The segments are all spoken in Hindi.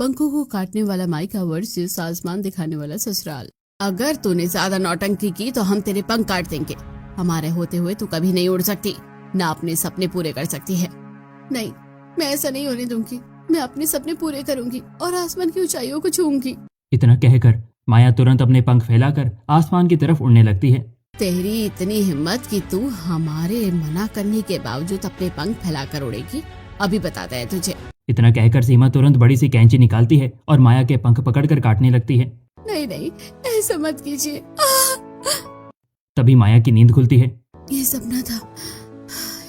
पंखों को काटने वाला माइका वर्सेस आसमान दिखाने वाला ससुराल। अगर तूने ज्यादा नौटंकी की तो हम तेरे पंख काट देंगे। हमारे होते हुए तू कभी नहीं उड़ सकती, ना अपने सपने पूरे कर सकती है। नहीं, मैं ऐसा नहीं होने दूंगी। मैं अपने सपने पूरे करूंगी और आसमान की ऊंचाइयों को छूऊंगी। इतना कहकर माया तुरंत अपने पंख फैलाकर आसमान की तरफ उड़ने लगती है। तेरी इतनी हिम्मत कि तू हमारे मना करने के बावजूद अपने पंख फैलाकर उड़ेगी? अभी बताता है तुझे। इतना कहकर सीमा तुरंत बड़ी सी कैंची निकालती है और माया के पंख पकड़कर काटने लगती है। नहीं नहीं, ऐसा मत कीजिए। तभी माया की नींद खुलती है। ये सपना था।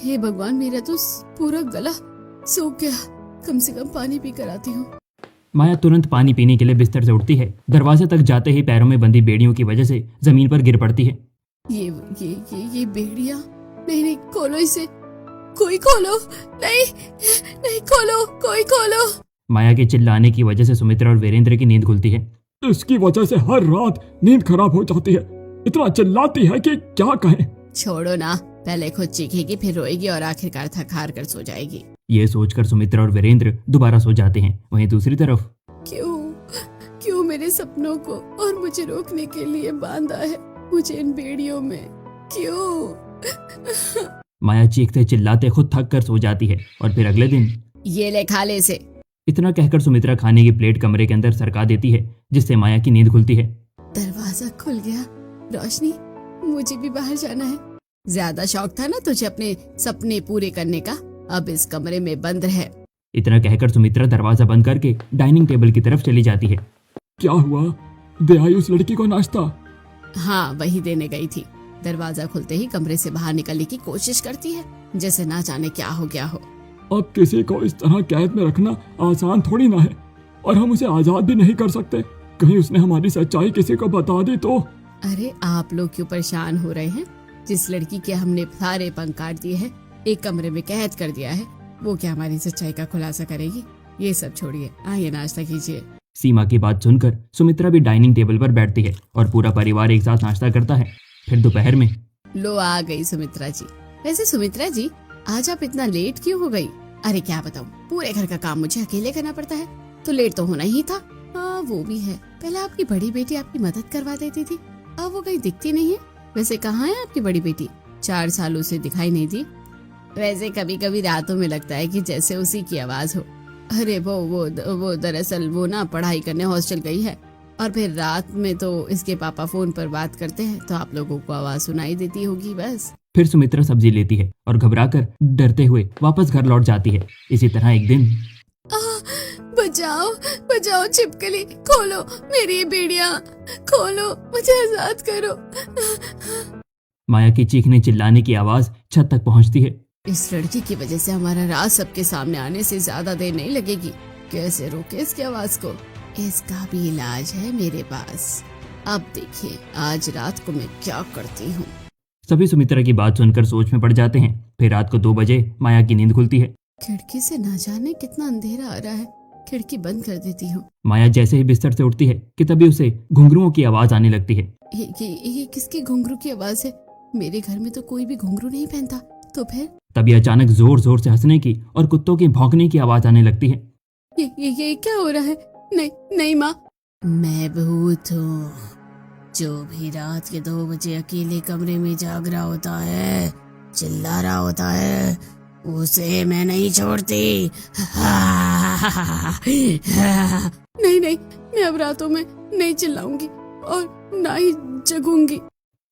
हे भगवान, मेरा तो पूरा गला सूख गया। कम से कम पानी पी कर आती हूँ। माया तुरंत पानी पीने के लिए बिस्तर से उठती है। दरवाजे तक जाते ही पैरों में बंधी बेड़ियों की वजह से जमीन पर गिर पड़ती है। ये बेड़िया। नहीं नहीं, खोलो इसे। कोई खोलो। नहीं नहीं, खोलो, कोई खोलो। माया के चिल्लाने की वजह से सुमित्रा और वीरेंद्र की नींद खुलती है। इसकी वजह से हर रात नींद खराब हो जाती है। इतना चिल्लाती है कि क्या कहें। छोड़ो ना, पहले खुद चीखेगी, फिर रोएगी और आखिरकार थक हार कर सो जाएगी। ये सोचकर सुमित्रा और वीरेंद्र दोबारा सो जाते हैं। वहीं दूसरी तरफ क्यों मेरे सपनों को और मुझे रोकने के लिए बांधा है मुझे इन बेड़ियों में? क्यों? माया चीखते चिल्लाते खुद थक कर सो जाती है और फिर अगले दिन ये ले, खा ले इसे। इतना कहकर सुमित्रा खाने की प्लेट कमरे के अंदर सरका देती है, जिससे माया की नींद खुलती है। दरवाजा खुल गया। रोशनी, मुझे भी बाहर जाना है। ज्यादा शौक था ना तुझे अपने सपने पूरे करने का, अब इस कमरे में बंद है। इतना कहकर सुमित्रा दरवाजा बंद करके डाइनिंग टेबल की तरफ चली जाती है। क्या हुआ? दे आई उस लड़की को नाश्ता? हाँ, वही देने गई थी। दरवाजा खुलते ही कमरे से बाहर निकलने की कोशिश करती है, जैसे ना जाने क्या हो गया हो। अब किसी को इस तरह कैद में रखना आसान थोड़ी ना है, और हम उसे आजाद भी नहीं कर सकते। कहीं उसने हमारी सच्चाई किसी को बता दी तो? अरे आप लोग क्यों परेशान हो रहे हैं? जिस लड़की के हमने सारे पंख काट दिए हैं, एक कमरे में कैद कर दिया है, वो क्या हमारी सच्चाई का खुलासा करेगी? ये सब छोड़िए, आइए नाश्ता कीजिए। सीमा की बात सुनकर सुमित्रा भी डाइनिंग टेबल पर बैठती है और पूरा परिवार एक साथ नाश्ता करता है। फिर दोपहर में लो आ गई सुमित्रा जी। वैसे सुमित्रा जी, आज आप इतना लेट क्यों हो गई? अरे क्या बताऊं, पूरे घर का काम मुझे अकेले करना पड़ता है, तो लेट तो होना ही था। हाँ वो भी है, पहले आपकी बड़ी बेटी आपकी मदद करवा देती थी, अब वो कहीं दिखती नहीं है। वैसे कहाँ है आपकी बड़ी बेटी? 4 सालों से दिखाई नहीं दी। वैसे कभी कभी रातों में लगता है कि जैसे उसी की आवाज हो। अरे वो दरअसल वो ना पढ़ाई करने हॉस्टल गई है, और फिर रात में तो इसके पापा फोन पर बात करते हैं, तो आप लोगों को आवाज सुनाई देती होगी बस। फिर सुमित्रा सब्जी लेती है और घबराकर डरते हुए वापस घर लौट जाती है। इसी तरह एक दिन बचाओ बचाओ छिपकली, खोलो मेरी बेड़िया, खोलो, मुझे आजाद करो। माया की चीखने चिल्लाने की आवाज छत तक पहुंचती है। इस लड़की की वजह से हमारा राज सबके सामने आने से ज्यादा देर नहीं लगेगी। कैसे रोके इसकी आवाज को? इसका भी इलाज है मेरे पास। अब देखिए आज रात को मैं क्या करती हूँ। सभी सुमित्रा की बात सुनकर सोच में पड़ जाते हैं। फिर रात को 2 बजे माया की नींद खुलती है। खिड़की से ना जाने कितना अंधेरा आ रहा है, खिड़की बंद कर देती हूँ। माया जैसे ही बिस्तर से उठती है कि तभी उसे घुंघरुओं की आवाज आने लगती है। ये किसके घुंघरू की आवाज है? मेरे घर में तो कोई भी घुंघरू नहीं पहनता। तो फिर तभी अचानक जोर जोर से हंसने की और कुत्तों के भौंकने की आवाज आने लगती है। ये क्या हो रहा है? नहीं नहीं माँ, मैं भूत हूँ। जो भी रात के 2 बजे अकेले कमरे में जाग रहा होता है, चिल्ला रहा होता है, उसे मैं नहीं छोड़ती। नहीं नहीं, मैं अब रातों में नहीं चिल्लाऊंगी और ना ही जगूंगी।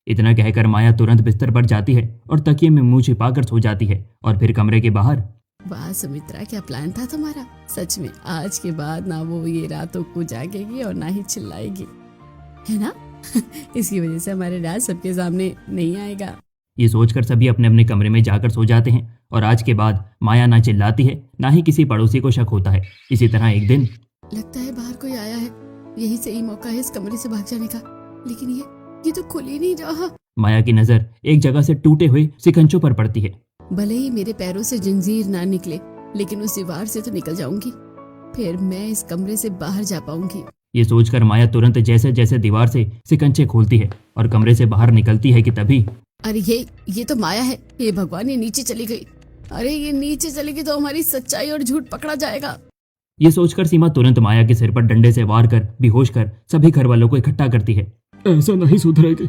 इतना कहकर माया तुरंत बिस्तर पर जाती है और तकिए में मुंह छिपाकर सो जाती है। और फिर कमरे के बाहर, वाह सुमित्रा, क्या प्लान था तुम्हारा? सच में आज के बाद ना वो ये रातों को जागेगी और ना ही चिल्लाएगी, है ना? इसकी वजह से हमारे राज सबके सामने नहीं आएगा। ये सोचकर सभी अपने अपने कमरे में जाकर सो जाते हैं। और आज के बाद माया ना चिल्लाती है, ना ही किसी पड़ोसी को शक होता है। इसी तरह एक दिन लगता है बाहर कोई आया है, यही सही मौका है इस कमरे से भाग जाने का। लेकिन ये तो खुल ही नहीं रहा। माया की नजर एक जगह से टूटे हुए सिकंचों पर पड़ती है। भले ही मेरे पैरों से जंजीर ना निकले, लेकिन उस दीवार से तो निकल जाऊंगी, फिर मैं इस कमरे से बाहर जा पाऊंगी। ये सोचकर माया तुरंत जैसे जैसे दीवार से सिकंचे खोलती है और कमरे से बाहर निकलती है कि तभी अरे ये तो माया है। ये भगवान, ये नीचे चली गई। अरे ये नीचे चली गई तो हमारी सच्चाई और झूठ पकड़ा जाएगा। ये सोचकर सीमा तुरंत माया के सिर पर डंडे से वार कर बेहोश कर सभी घर वालों को इकट्ठा करती है। ऐसे नहीं सुधरेगी,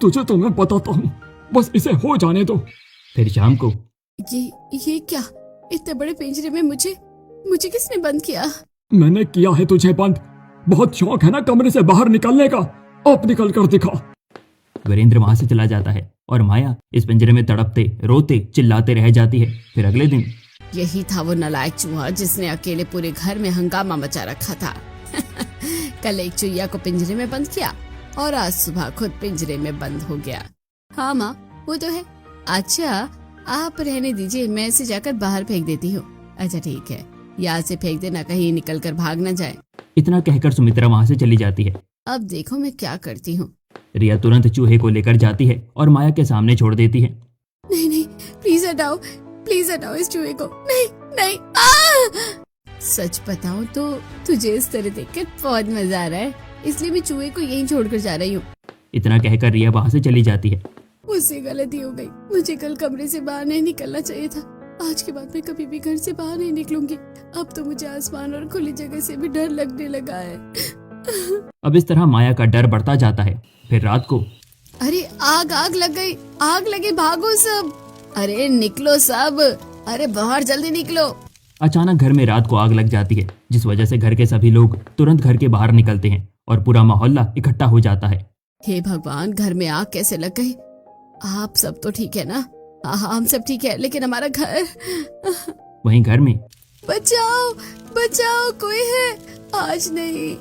तुझे तो मैं बताता हूँ, बस इसे हो जाने दो। फिर शाम को ये क्या, इतने बड़े पिंजरे में मुझे किसने बंद किया? मैंने किया है तुझे बंद। बहुत शौक है ना कमरे से बाहर निकलने का, अब निकल कर दिखा। वीरेंद्र वहां से चला जाता है और माया इस पिंजरे में तड़पते रोते चिल्लाते रह जाती है। फिर अगले दिन यही था वो नालायक चूहा जिसने अकेले पूरे घर में हंगामा मचा रखा था। कल एक चुईया को पिंजरे में बंद किया और आज सुबह खुद पिंजरे में बंद हो गया। हाँ माँ, वो तो है। अच्छा, आप रहने दीजिए, मैं इसे जाकर बाहर फेंक देती हूँ। अच्छा ठीक है, यहाँ से फेंक देना, कहीं निकल कर भाग न जाए। इतना कहकर सुमित्रा वहां से चली जाती है। अब देखो मैं क्या करती हूँ। रिया तुरंत चूहे को लेकर जाती है और माया के सामने छोड़ देती है। नहीं नहीं, प्लीज हटाओ इस चूहे को। नहीं नहीं, आ! सच बताऊं तो तुझे इस तरह देखकर बहुत मजा आ रहा है, इसलिए मैं चूहे को यहीं छोड़कर जा रही हूँ। इतना कहकर रिया वहां से चली जाती है। मुझसे गलती हो गई, मुझे कल कमरे से बाहर नहीं निकलना चाहिए था। आज के बाद मैं कभी भी घर से बाहर नहीं निकलूंगी। अब तो मुझे आसमान और खुली जगह से भी डर लगने लगा है। अब इस तरह माया का डर बढ़ता जाता है। फिर रात को अरे आग लग गई, आग लगी, भागो सब। अरे निकलो सब, अरे बाहर जल्दी निकलो। अचानक घर में रात को आग लग जाती है, जिस वजह से घर के सभी लोग तुरंत घर के बाहर निकलते हैं और पूरा मोहल्ला इकट्ठा हो जाता है। हे भगवान, घर में आग कैसे लग गई? आप सब तो ठीक है ना? हाँ हम सब ठीक है, लेकिन हमारा घर। वहीं घर में बचाओ बचाओ, कोई है? आज नहीं,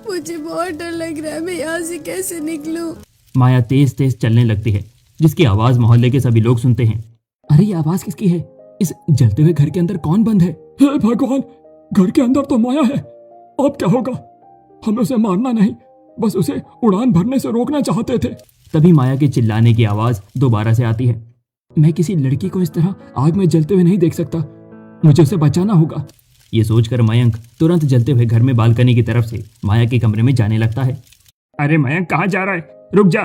मुझे बहुत डर लग रहा है, मैं यहाँ से कैसे निकलूं? माया तेज तेज चलने लगती है, जिसकी आवाज मोहल्ले के सभी लोग सुनते हैं। अरे ये आवाज किसकी है? इस जलते हुए घर के अंदर कौन बंद है? हे भगवान, घर के अंदर तो माया है। अब क्या होगा? हमें उसे मारना नहीं, बस उसे उड़ान भरने से रोकना चाहते थे। तभी माया के चिल्लाने की आवाज दोबारा से आती है। मैं किसी लड़की को इस तरह आग में जलते हुए नहीं देख सकता, मुझे उसे बचाना होगा। ये सोचकर मयंक तुरंत जलते हुए घर में बालकनी की तरफ से माया के कमरे में जाने लगता है। अरे मयंक, कहाँ जा रहा है? रुक जा,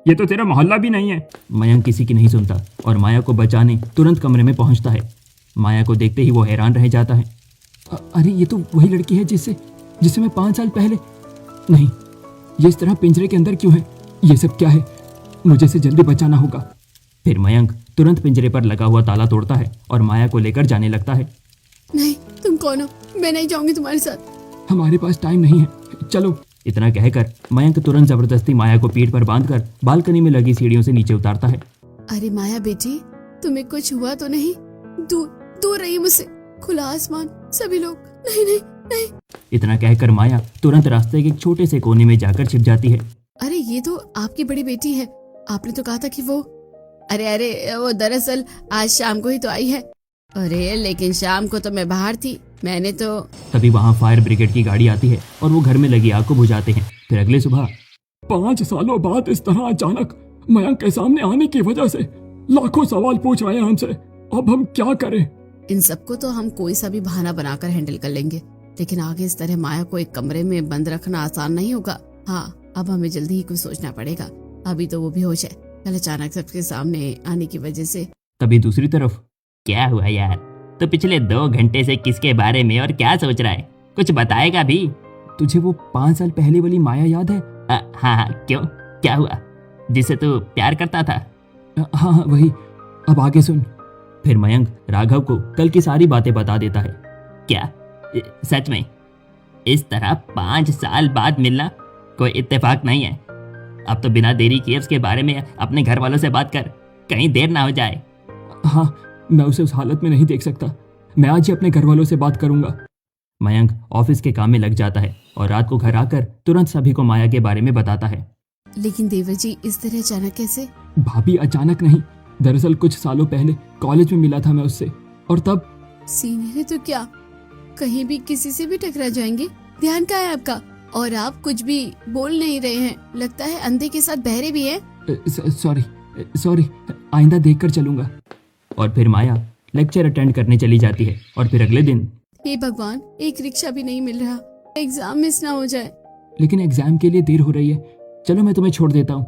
ये तो तेरा मोहल्ला भी नहीं है। मयंक किसी की नहीं सुनता और माया को बचाने तुरंत कमरे में पहुंचता है। माया को देखते ही वो हैरान रह जाता है। अरे ये तो वही लड़की है जिससे मैं 5 साल पहले। नहीं, ये इस तरह पिंजरे के अंदर क्यों है? ये सब क्या है? मुझे इसे जल्दी बचाना होगा। फिर मयंक तुरंत पिंजरे पर लगा हुआ ताला तोड़ता है और माया को लेकर जाने लगता है। नहीं, तुम कौन हो? मैं नहीं जाऊंगी तुम्हारे साथ। हमारे पास टाइम नहीं है, चलो। इतना कहकर मयंक तुरंत जबरदस्ती माया को पीठ पर बांधकर बालकनी में लगी सीढ़ियों से नीचे उतारता है। अरे माया बेटी, तुम्हें कुछ हुआ तो नहीं? दूर रही मुझसे, खुला आसमान, सभी लोग। नहीं नहीं नहीं। इतना कहकर माया तुरंत रास्ते के एक छोटे से कोने में जाकर छिप जाती है। अरे ये तो आपकी बड़ी बेटी है, आपने तो कहा था कि वो। अरे वो दरअसल आज शाम को ही तो आई है। अरे लेकिन शाम को तो मैं बाहर थी, मैंने तो। तभी वहाँ फायर ब्रिगेड की गाड़ी आती है और वो घर में लगी आग को बुझाते हैं। फिर अगले सुबह 5 सालों बाद इस तरह अचानक मयंक के सामने आने की वजह से लाखों सवाल पूछ रहे हैं हमसे। अब हम क्या करें? इन सबको तो हम कोई सा भी बहाना बनाकर हैंडल कर लेंगे, लेकिन आगे इस तरह माया को एक कमरे में बंद रखना आसान नहीं होगा। हाँ, अब हमें जल्दी ही कुछ सोचना पड़ेगा। अभी तो वो बेहोश है, कल अचानक सबके सामने आने की वजह से। तभी दूसरी तरफ क्या हुआ यार? तो पिछले 2 घंटे से किसके बारे में और क्या सोच रहा है? कुछ बताएगा भी? तुझे वो 5 साल पहले वाली माया याद है? हाँ, क्यों, क्या हुआ? जिससे तू प्यार करता था? हाँ वही। अब आगे सुन। फिर मयंक राघव को कल की सारी बातें बता देता है। क्या सच में? इस तरह 5 साल बाद मिलना कोई इत्तेफाक नहीं है। अब तो बिना देरी किए उसके बारे में अपने घर वालों से बात कर, कहीं देर ना हो जाए। हाँ, मैं उसे उस हालत में नहीं देख सकता। मैं आज ही अपने घर वालों से बात करूंगा। मयंक ऑफिस के काम में लग जाता है और रात को घर आकर तुरंत सभी को माया के बारे में बताता है। लेकिन देवर जी, इस तरह अचानक कैसे? भाभी, अचानक नहीं, दरअसल कुछ सालों पहले कॉलेज में मिला था मैं उससे, और तब। सीनियर है तो क्या कहीं भी किसी से भी टकरा जाएंगे? ध्यान कहाँ है आपका? और आप कुछ भी बोल नहीं रहे हैं, लगता है अंधे के साथ बहरे भी हैं। सॉरी, आइंदा देखकर चलूंगा। और फिर माया लेक्चर अटेंड करने चली जाती है। और फिर अगले दिन, हे भगवान, एक रिक्शा भी नहीं मिल रहा, एग्जाम मिस ना हो जाए। लेकिन एग्जाम के लिए देर हो रही है, चलो मैं तुम्हें छोड़ देता हूँ।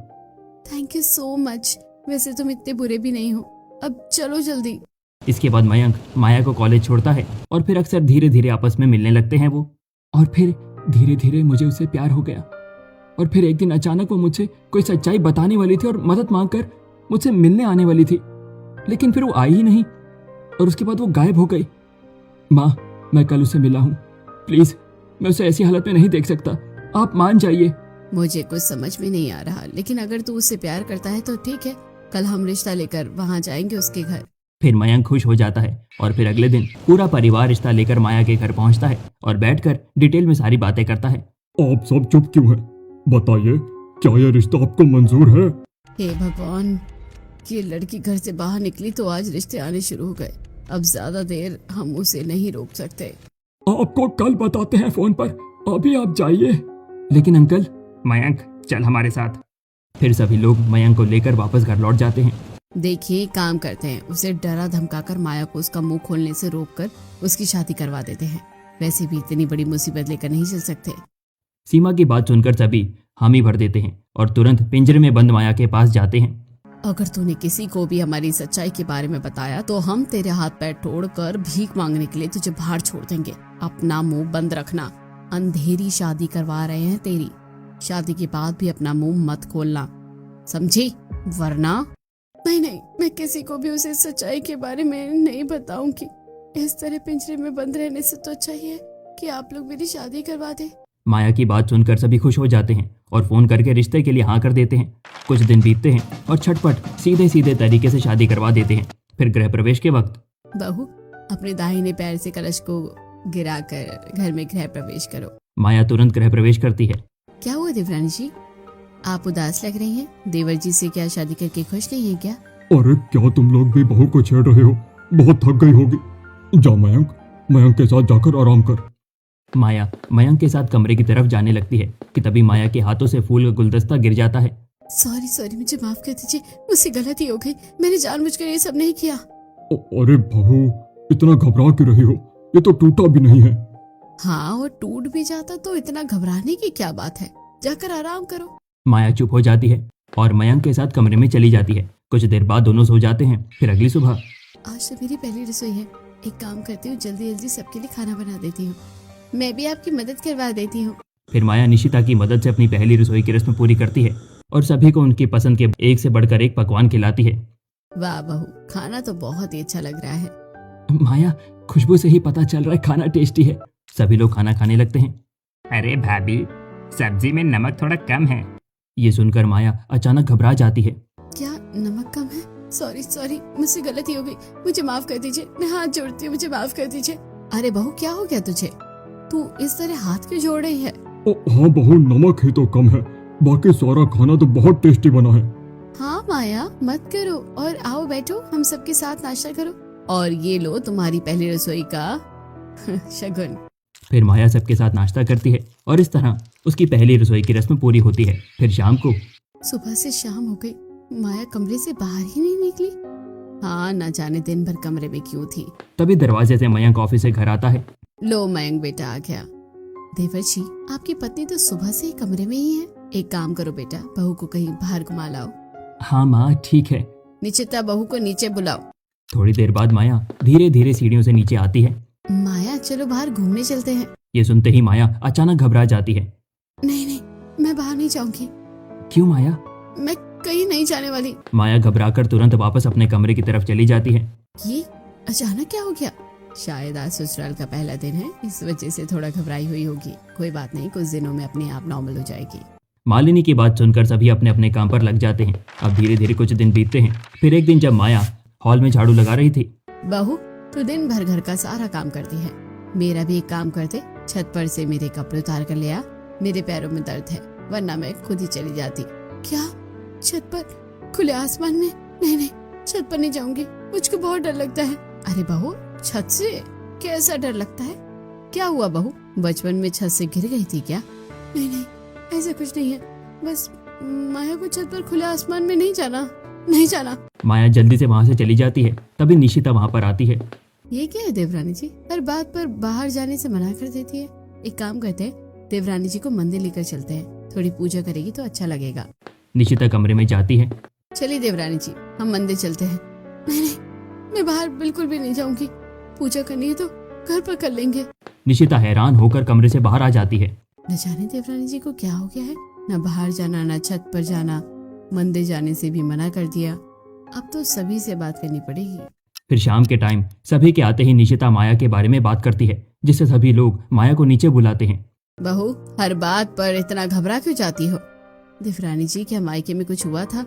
Thank you so much. वैसे तुम इतने बुरे भी नहीं हो, अब चलो जल्दी। इसके बाद मयंक माया को कॉलेज छोड़ता है और फिर अक्सर धीरे धीरे आपस में मिलने लगते हैं वो। और फिर धीरे धीरे मुझे उससे प्यार हो गया। और फिर एक दिन अचानक वो मुझसे कोई सच्चाई बताने वाली थी और मदद मांगकर मुझसे मिलने आने वाली थी, लेकिन फिर वो आई ही नहीं और उसके बाद वो गायब हो गई। माँ, मैं कल उससे मिला हूँ, प्लीज मैं उसे ऐसी हालत में नहीं देख सकता, आप मान जाइए। मुझे कुछ समझ में नहीं आ रहा, लेकिन अगर तू उससे प्यार करता है तो ठीक है, कल हम रिश्ता लेकर वहाँ जाएंगे उसके घर। फिर मयंक खुश हो जाता है और फिर अगले दिन पूरा परिवार रिश्ता लेकर माया के घर पहुंचता है और बैठकर डिटेल में सारी बातें करता है। आप सब चुप क्यों हैं? बताइए, क्या यह रिश्ता आपको मंजूर है? हे भगवान, ये लड़की घर से बाहर निकली तो आज रिश्ते आने शुरू हो गए। अब ज्यादा देर हम उसे नहीं रोक सकते। आपको कल बताते हैं फोन पर, अभी आप जाइए। लेकिन अंकल। मयंक चल हमारे साथ। फिर सभी लोग मयंक को लेकर वापस घर लौट जाते हैं। देखिए, काम करते हैं, उसे डरा धमकाकर माया को उसका मुंह खोलने से रोककर उसकी शादी करवा देते हैं। वैसे भी इतनी बड़ी मुसीबत लेकर नहीं चल सकते। सीमा की बात सुनकर सभी हामी भर देते हैं और तुरंत पिंजरे में बंद माया के पास जाते हैं। अगर तूने किसी को भी हमारी सच्चाई के बारे में बताया तो हम तेरे हाथ पैर तोड़कर भीख मांगने के लिए तुझे बाहर छोड़ देंगे। अपना मुंह बंद रखना। अंधेरी शादी करवा रहे हैं तेरी। शादी के बाद भी अपना मुंह मत खोलना, समझी? वरना नहीं, मैं किसी को भी उसे सच्चाई के बारे में नहीं बताऊंगी। इस तरह पिंजरे में बंद रहने से तो अच्छा ही है कि आप लोग मेरी शादी करवा दे। माया की बात सुनकर सभी खुश हो जाते हैं और फोन करके रिश्ते के लिए हाँ कर देते हैं। कुछ दिन बीतते हैं और छटपट सीधे सीधे तरीके से शादी करवा देते हैं। फिर गृह प्रवेश के वक्त बहू, अपने दाहिने पैर से कलश को गिराकर घर में गृह प्रवेश करो। माया तुरंत गृह प्रवेश करती है। क्या हुआ देवरानी जी, आप उदास लग रही हैं? देवर जी से क्या शादी करके खुश नहीं है क्या? अरे क्या तुम लोग भी बहू को छेड़ रहे हो? बहुत थक गई होगी। जा मयंक के साथ जाकर आराम कर। माया मयंक के साथ कमरे की तरफ जाने लगती है कि तभी माया के हाथों से फूल का गुलदस्ता गिर जाता है। सॉरी, मुझे माफ कर दीजिए, मुझसे गलती हो गई। मैंने जानबूझकर ये सब नहीं किया। अरे बहू, इतना घबरा क्यों रही हो? ये तो टूटा भी नहीं है। हाँ, और टूट भी जाता तो इतना घबराने की क्या बात है? जाकर आराम करो। माया चुप हो जाती है और मयंक के साथ कमरे में चली जाती है। कुछ देर बाद दोनों सो जाते हैं। फिर अगली सुबह आज तो मेरी पहली रसोई है। एक काम करती हूँ, जल्दी जल्दी सबके लिए खाना बना देती हूँ। मैं भी आपकी मदद करवा देती हूँ। फिर माया निशिता की मदद से अपनी पहली रसोई की रस्म पूरी करती है और सभी को उनकी पसंद के एक से बढ़कर एक पकवान खिलाती है। वाह बहू, खाना तो बहुत ही अच्छा लग रहा है। माया, खुशबू से ही पता चल रहा है खाना टेस्टी है। सभी लोग खाना खाने लगते हैं। अरे भाभी, सब्जी में नमक थोड़ा कम है। ये सुनकर माया अचानक घबरा जाती है। क्या नमक कम है? सॉरी, मुझसे गलती हो गई, मुझे माफ कर दीजिए। मैं हाथ जोड़ती हूँ, मुझे माफ कर दीजिए। अरे बहू, क्या हो गया तुझे? तू इस तरह हाथ क्यों जोड़ रही है? हाँ बहू, नमक ही तो कम है, बाकी सारा खाना तो बहुत टेस्टी बना है। हाँ माया, मत करो और आओ बैठो, हम सबके साथ नाश्ता करो। और ये लो तुम्हारी पहली रसोई का शगुन। फिर माया सबके साथ नाश्ता करती है और इस तरह उसकी पहली रसोई की रस्म पूरी होती है। फिर शाम को सुबह से शाम हो गई, माया कमरे से बाहर ही नहीं निकली। हाँ, न जाने दिन भर कमरे में क्यों थी। तभी दरवाजे से मयंक ऑफिस से घर आता है। लो मयंक बेटा आ गया। देवर जी, आपकी पत्नी तो सुबह से ही कमरे में ही है। एक काम करो बेटा, बहू को कहीं बाहर घुमा लाओ। हाँ माँ, ठीक है। निश्चिता, बहू को नीचे बुलाओ। थोड़ी देर बाद माया धीरे धीरे सीढ़ियों से नीचे आती है। माया, चलो बाहर घूमने चलते हैं। ये सुनते ही माया अचानक घबरा जाती है। नहीं, मैं बाहर नहीं जाऊंगी। क्यों माया? मैं कहीं नहीं जाने वाली। माया घबराकर तुरंत वापस अपने कमरे की तरफ चली जाती है। ये अचानक क्या हो गया? शायद आज ससुराल का पहला दिन है, इस वजह से थोड़ा घबराई हुई होगी। कोई बात नहीं, कुछ दिनों में अपने आप नॉर्मल हो जाएगी। मालिनी की बात सुनकर सभी अपने अपने काम पर लग जाते हैं। अब धीरे धीरे कुछ दिन बीतते हैं। फिर एक दिन जब माया हॉल में झाड़ू लगा रही थी। बहू, तू दिन भर घर का सारा काम करती है, मेरा भी एक काम करते, छत पर से मेरे कपड़े उतार कर ले आ। मेरे पैरों में दर्द है, वरना मैं खुद ही चली जाती। क्या? छत पर? खुले आसमान में? नहीं, छत पर नहीं जाऊंगी, मुझको बहुत डर लगता है। अरे बहू, छत से कैसा डर लगता है? क्या हुआ बहू, बचपन में छत से गिर गई थी क्या? नहीं, ऐसा कुछ नहीं है, बस माया को छत पर खुले आसमान में नहीं जाना। माया जल्दी से वहाँ से चली जाती है। तभी निशिता वहाँ पर आती है। ये क्या है देवरानी जी, हर बात पर बाहर जाने से मना कर देती है। एक काम करते हैं, देवरानी जी को मंदिर लेकर चलते हैं, थोड़ी पूजा करेगी तो अच्छा लगेगा। निशिता कमरे में जाती है। चलिए देवरानी जी, हम मंदिर चलते हैं। नहीं, मैं बाहर बिल्कुल भी नहीं जाऊंगी। पूजा करनी है तो घर पर कर लेंगे। निशिता हैरान होकर कमरे से बाहर आ जाती है। न जाने देवरानी जी को क्या हो गया है, न बाहर जाना न छत पर जाना, मंदिर जाने से भी मना कर दिया। अब तो सभी से बात करनी पड़ेगी। फिर शाम के टाइम सभी के आते ही निशिता माया के बारे में बात करती है, जिससे सभी लोग माया को नीचे बुलाते हैं। बहू, हर बात पर इतना घबरा क्यों जाती हो? देवरानी जी, क्या मायके में कुछ हुआ था?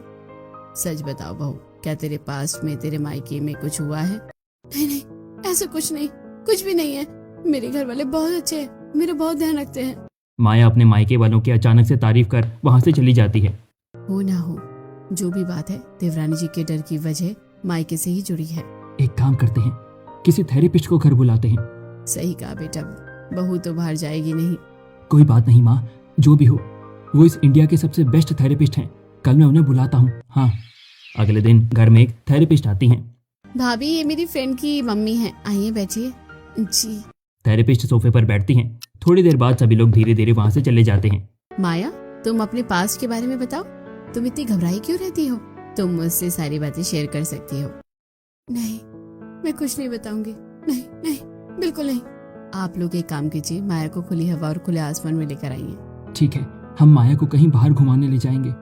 सच बताओ बहू, क्या तेरे पास में, तेरे मायके में कुछ हुआ है? नहीं नहीं, ऐसा कुछ नहीं, कुछ भी नहीं है। मेरे घर वाले बहुत अच्छे हैं, मेरा बहुत ध्यान रखते हैं। माया अपने मायके वालों की अचानक से तारीफ कर वहां से चली जाती है। हो ना हो, जो भी बात है देवरानी जी के डर की वजह मायके से ही जुड़ी है। एक काम करते हैं, किसी थेरेपिस्ट को घर बुलाते हैं। सही कहा बेटा, बहू तो बाहर जाएगी नहीं। कोई बात नहीं माँ, जो भी हो, वो इस इंडिया के सबसे बेस्ट थेरेपिस्ट हैं। कल मैं उन्हें बुलाता हूँ। हाँ। अगले दिन घर में एक थेरेपिस्ट आती हैं। भाभी, ये मेरी फ्रेंड की मम्मी है, आइए बैठिए। जी। थेरेपिस्ट सोफे पर बैठती हैं। थोड़ी देर बाद सभी लोग धीरे धीरे वहां से चले जाते हैं। माया, तुम अपने पास्ट के बारे में बताओ। तुम इतनी घबराई क्यों रहती हो? तुम मुझसे सारी बातें शेयर कर सकती हो। नहीं, मैं कुछ नहीं बताऊंगी। नहीं नहीं, बिल्कुल नहीं। आप लोग एक काम कीजिए, माया को खुली हवा और खुले आसमान में लेकर आइए। ठीक है, हम माया को कहीं बाहर घुमाने ले जाएंगे।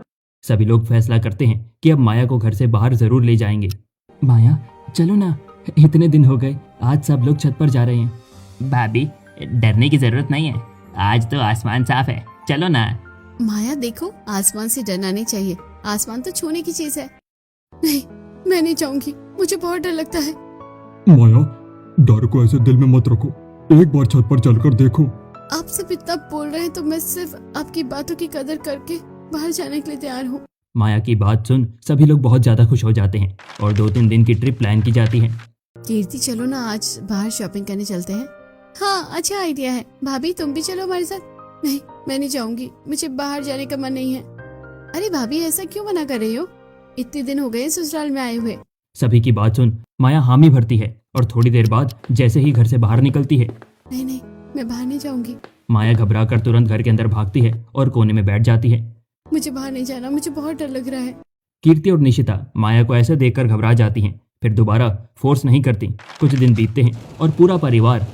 सभी लोग फैसला करते हैं कि अब माया को घर से बाहर जरूर ले जाएंगे। माया, चलो ना, इतने दिन हो गए, आज सब लोग छत पर जा रहे हैं। भाभी, डरने की जरूरत नहीं है, आज तो आसमान साफ है, चलो ना। माया देखो, आसमान से डरना नहीं चाहिए, आसमान तो छूने की चीज है। नहीं, मैं नहीं जाऊंगी, मुझे बहुत डर लगता है। माया, डर को ऐसे दिल में मत रखो, एक बार छत पर चलकर देखो। आप सिर्फ इतना बोल रहे हैं तो मैं सिर्फ आपकी बातों की कदर करके बाहर जाने के लिए तैयार हूँ। माया की बात सुन सभी लोग बहुत ज्यादा खुश हो जाते हैं और 2-3 दिन की ट्रिप प्लान की जाती है। कीर्ति, चलो ना, आज बाहर शॉपिंग करने चलते हैं। हाँ, अच्छा आइडिया है। भाभी, तुम भी चलो हमारे साथ। नहीं, मैं नहीं जाऊंगी, मुझे बाहर जाने का मन नहीं है। अरे भाभी, ऐसा क्यों मना कर रही हो? इतने दिन हो गए ससुराल में आए हुए। सभी की बात सुन माया हामी भरती है और थोड़ी देर बाद जैसे ही घर से बाहर निकलती है। नहीं नहीं, मैं बाहर नहीं जाऊंगी। माया घबराकर तुरंत घर के अंदर भागती है और कोने में बैठ जाती है। मुझे बाहर नहीं जाना, मुझे बहुत डर लग रहा है। कीर्ति और निशिता माया को ऐसे देखकर घबरा जाती हैं, फिर दोबारा फोर्स नहीं करती। कुछ दिन बीतते हैं और पूरा परिवार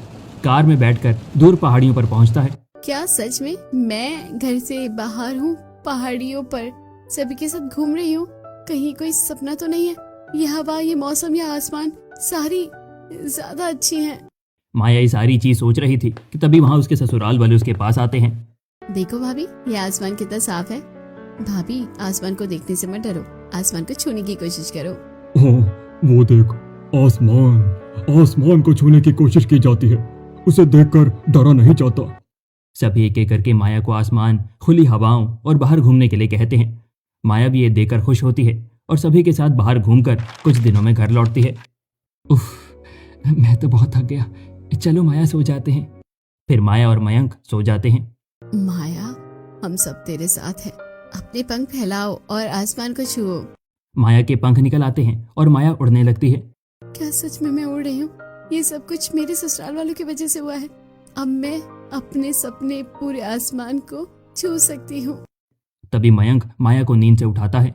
कार में बैठकर दूर पहाड़ियों पर पहुंचता है। क्या सच में मैं घर से बाहर हूँ, पहाड़ियों पर सभी के साथ घूम रही हूँ? कहीं कोई सपना तो नहीं है? ये हवा, ये मौसम, ये आसमान, सारी ज्यादा अच्छी हैं। माया ये सारी चीज सोच रही थी कि तभी वहां उसके ससुराल वाले उसके पास आते हैं। देखो भाभी, ये आसमान कितना साफ है। भाभी, आसमान को देखने से मत डरो, आसमान को छूने की कोशिश करो। हाँ, वो देख, आसमान, आसमान को छूने की कोशिश की जाती है, उसे देखकर डरा नहीं जाता। सभी एक एक करके माया को आसमान, खुली हवाओं और बाहर घूमने के लिए कहते हैं। माया भी ये देखकर खुश होती है और सभी के साथ बाहर घूमकर कुछ दिनों में घर लौटती है। उफ, मैं तो बहुत थक गया, चलो माया, सो जाते हैं। फिर माया और मयंक सो जाते हैं। माया, हम सब तेरे साथ हैं, अपने पंख फैलाओ और आसमान को छुओ। माया के पंख निकल आते हैं और माया उड़ने लगती है। क्या सच में मैं उड़ रही हूँ? ये सब कुछ मेरे ससुराल वालों की वजह से हुआ है। अब मैं अपने सपने पूरे आसमान को छू सकती हूँ। तभी मयंक माया को नींद से उठाता है।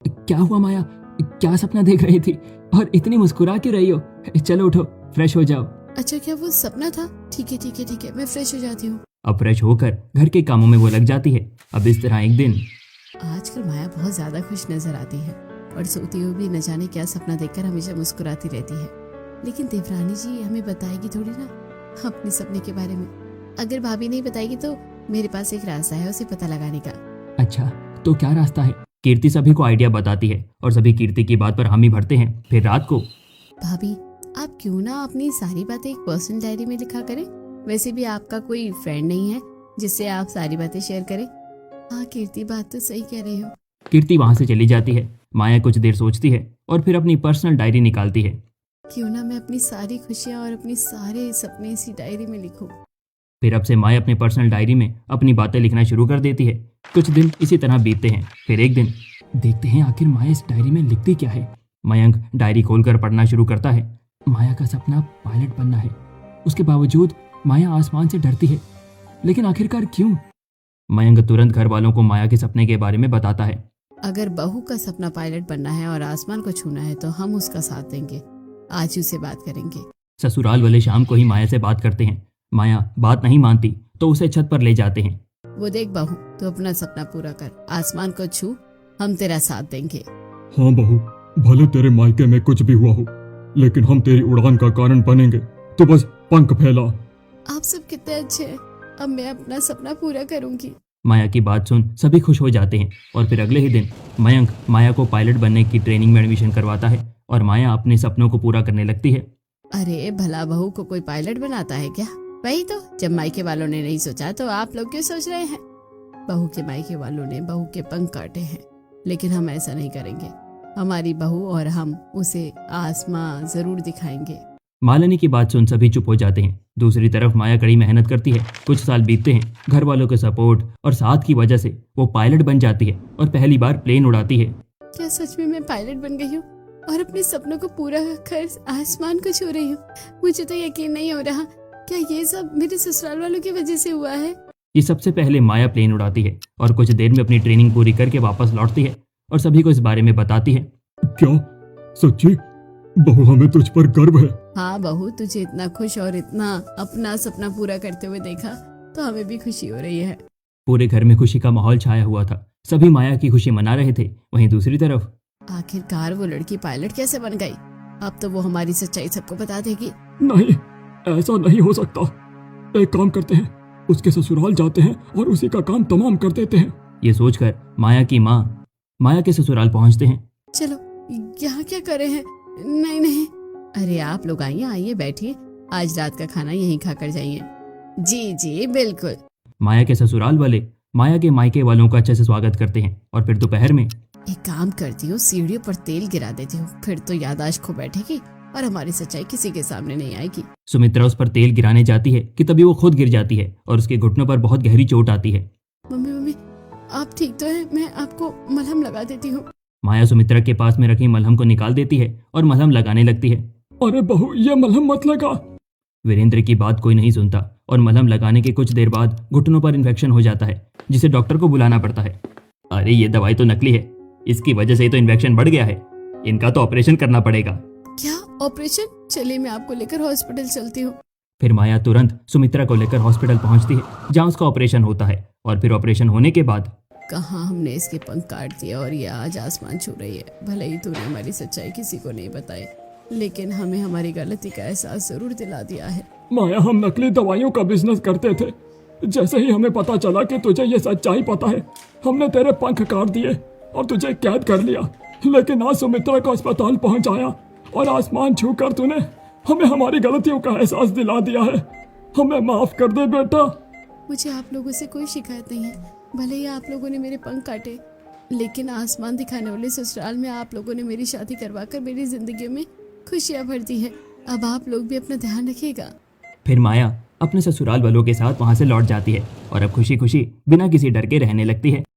क्या हुआ माया, क्या सपना देख रही थी और इतनी मुस्कुरा क्यों रही हो? चलो उठो, फ्रेश हो जाओ। अच्छा, क्या वो सपना था? ठीक है ठीक है ठीक है, मैं फ्रेश हो जाती हूँ। अब फ्रेश होकर घर के कामों में वो लग जाती है। अब इस तरह एक दिन आजकल माया बहुत ज्यादा खुश नजर आती है और सोती हुई भी न जाने क्या सपना देखकर हमेशा मुस्कुराती रहती है। लेकिन देवरानी जी हमें बताएगी थोड़ी ना अपने सपने के बारे में। अगर भाभी नहीं बताएगी तो मेरे पास एक रास्ता है उसे पता लगाने का। अच्छा, तो क्या रास्ता है? कीर्ति सभी को आइडिया बताती है और सभी कीर्ति की बात पर हामी भरते हैं। फिर रात को भाभी, आप क्यों ना अपनी सारी बातें एक पर्सनल डायरी में लिखा करें? वैसे भी आपका कोई फ्रेंड नहीं है जिससे आप सारी बातें शेयर करें। हाँ कीर्ति, बात तो सही कह रही हो। कीर्ति वहां से चली जाती है। माया कुछ देर सोचती है और फिर अपनी पर्सनल डायरी निकालती है। क्यों ना मैं अपनी सारी खुशियाँ और अपनी सारे सपने इसी डायरी में लिखूं। फिर अब से माया अपने पर्सनल डायरी में अपनी बातें लिखना शुरू कर देती है। कुछ दिन इसी तरह बीतते हैं। फिर एक दिन देखते हैं आखिर माया इस डायरी में लिखती क्या है। मयंक डायरी खोलकर पढ़ना शुरू करता है। माया का सपना पायलट बनना है, उसके बावजूद माया आसमान से डरती है, लेकिन आखिरकार क्यों? मयंक तुरंत घर वालों को माया के सपने के बारे में बताता है। अगर बहू का सपना पायलट बनना है और आसमान को छूना है तो हम उसका साथ देंगे। आज ही उससे बात करेंगे। ससुराल वाले शाम को ही माया से बात करते हैं। माया बात नहीं मानती तो उसे छत पर ले जाते हैं। वो देख बहू, तू अपना सपना पूरा कर, आसमान को छू, हम तेरा साथ देंगे। हाँ बहू, भले तेरे मायके में कुछ भी हुआ हो, लेकिन हम तेरी उड़ान का कारण बनेंगे। तू बस पंख फैला। आप सब कितने अच्छे हैं, अब मैं अपना सपना पूरा करूंगी। माया की बात सुन सभी खुश हो जाते हैं और फिर अगले ही दिन मयंक माया को पायलट बनने की ट्रेनिंग में एडमिशन करवाता है और माया अपने सपनों को पूरा करने लगती है। अरे भला बहू को कोई पायलट बनाता है क्या? वही तो, जब मायके वालों ने नहीं सोचा तो आप लोग क्यों सोच रहे हैं? बहू के मायके वालों ने बहू के पंख काटे हैं, लेकिन हम ऐसा नहीं करेंगे। हमारी बहू और हम उसे आसमां जरूर दिखाएंगे। मालिनी की बात सुन सभी चुप हो जाते हैं। दूसरी तरफ माया कड़ी मेहनत करती है। कुछ साल बीतते हैं। घर वालों के सपोर्ट और साथ की वजह से वो पायलट बन जाती है और पहली बार प्लेन उड़ाती है। क्या सच में मैं पायलट बन गई हूँ और अपने सपनों को पूरा कर आसमान को छू रही हूँ? मुझे तो यकीन नहीं हो रहा। क्या ये सब मेरे ससुराल वालों की वजह से हुआ है? ये सबसे पहले माया प्लेन उड़ाती है और कुछ देर में अपनी ट्रेनिंग पूरी करके वापस लौटती है और सभी को इस बारे में बताती है। क्या सच्ची? बहू, हमें तुझ पर गर्व है। हाँ बहू, तुझे इतना खुश और इतना अपना सपना पूरा करते हुए देखा तो हमें भी खुशी हो रही है। पूरे घर में खुशी का माहौल छाया हुआ था। सभी माया की खुशी मना रहे थे। वहीं दूसरी तरफ आखिरकार वो लड़की पायलट कैसे बन गई? अब तो वो हमारी सच्चाई सबको बता देगी। नहीं, ऐसा नहीं हो सकता। एक काम करते हैं, उसके ससुराल जाते हैं और उसी का काम तमाम कर देते हैं। ये सोचकर माया की माँ माया के ससुराल पहुंचते हैं। चलो, यहाँ क्या कर रहे हैं? नहीं नहीं, अरे आप लोग आइए आइए, बैठिए, आज रात का खाना यहीं खाकर जाइए। जी जी बिल्कुल। माया के ससुराल वाले माया के मायके वालों का अच्छे से स्वागत करते हैं और फिर दोपहर में एक काम करती हूँ, सीढ़ियों पर तेल गिरा देती हूँ, फिर तो याददाश्त खो बैठेगी और हमारी सच्चाई किसी के सामने नहीं आएगी। सुमित्रा उस पर तेल गिराने जाती है कि तभी वो खुद गिर जाती है और उसके घुटनों पर बहुत गहरी चोट आती है। मम्मी मम्मी, आप ठीक तो है? मैं आपको मलहम लगा देती हूँ। माया सुमित्रा के पास में रखी मलहम को निकाल देती है और मलहम लगाने लगती है। अरे बहू, ये मलहम मत लगा। वीरेंद्र की बात कोई नहीं सुनता और मलहम लगाने के कुछ देर बाद घुटनों पर इन्फेक्शन हो जाता है, जिसे डॉक्टर को बुलाना पड़ता है। अरे ये दवाई तो नकली है, इसकी वजह से ही तो इन्फेक्शन बढ़ गया है। इनका तो ऑपरेशन करना पड़ेगा। क्या ऑपरेशन? चलिए मैं आपको लेकर हॉस्पिटल चलती हूँ। फिर माया तुरंत सुमित्रा को लेकर हॉस्पिटल पहुंचती है, जहां उसका ऑपरेशन होता है। और फिर ऑपरेशन होने के बाद कहाँ हमने इसके पंख काट दिए और ये आज आसमान छू रही है। भले ही तूने हमारी सच्चाई किसी को नहीं बताई, लेकिन हमें हमारी गलती का एहसास जरूर दिला दिया है। माया, हम नकली दवाइयों का बिजनेस करते थे। जैसे ही हमें पता चला कि तुझे ये सच्चाई पता है, हमने तेरे पंख काट दिए और तुझे कैद कर लिया। लेकिन आज सुमित्रा को अस्पताल पहुंचाया और आसमान छू कर तूने हमें हमारी गलतियों का एहसास दिला दिया है। हमें माफ कर दे बेटा। मुझे आप लोगों से कोई शिकायत नहीं है। भले ही आप लोगों ने मेरे पंख काटे, लेकिन आसमान दिखाने वाले ससुराल में आप लोगों ने मेरी शादी करवाकर मेरी जिंदगी में खुशियां भर दी है। अब आप लोग भी अपना ध्यान रखिएगा। फिर माया अपने ससुराल वालों के साथ वहां से लौट जाती है और अब खुशी खुशी बिना किसी डर के रहने लगती है।